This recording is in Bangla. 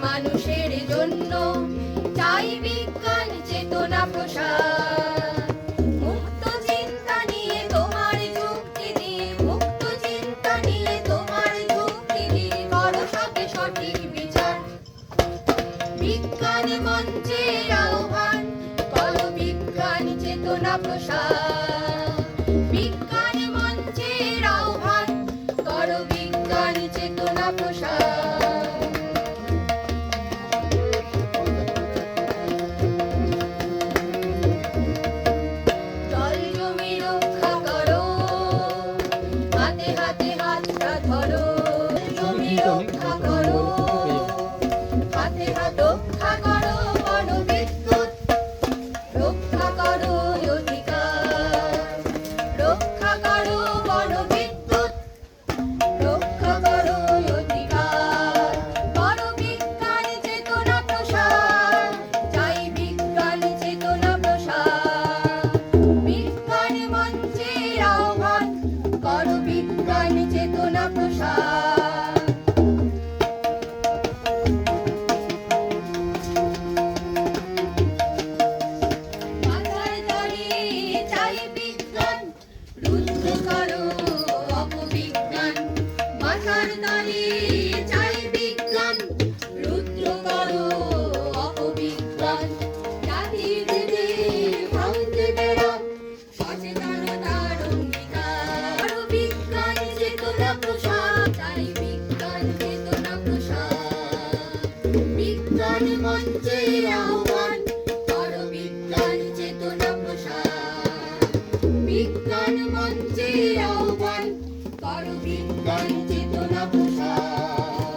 মানুষের জন্য, চাই বিজ্ঞান চেতনা প্রসার। মুক্ত চিন্তা নিয়ে তোমার যুক্তি দিয়ে, মুক্ত চিন্তা নিয়ে তোমার যুক্তি দিয়ে করো সবে সঠিক বিচার। বিজ্ঞান মঞ্চের আহ্বান, করো বিজ্ঞান চেতনা প্রসার। বিজ্ঞান মঞ্চের আহ্বান, করো বিজ্ঞান চেতনা প্রসার। জল জমি রক্ষা করো, হাতে হাতে হাতটা ধরো। জমি রক্ষা করো, হাতে হাত রক্ষা করো। বন বিদ্যুৎ রক্ষা করো অধিকার, রক্ষা করো বন বিদ্যুৎ রক্ষা করো অধিকার। করো বিজ্ঞান চেতনা প্রসার, চাই বিজ্ঞান চেতনা প্রসার। বিজ্ঞান মঞ্চের আহ্বান, করো বিজ্ঞান চেতনা প্রসার। মাথার তলে চাই বিজ্ঞান, রুদ্ধ করো অপবিজ্ঞান। মাথার তলে চাই বিজ্ঞান, রুদ্ধ করো অপবিজ্ঞান। জাতি ভেদে ভাঙতে বেরো, সচেতনতার অঙ্গীকার। করো বিজ্ঞান চেতনা প্রসার, চাই বিজ্ঞান চেতনা প্রসার। বিজ্ঞান মঞ্চের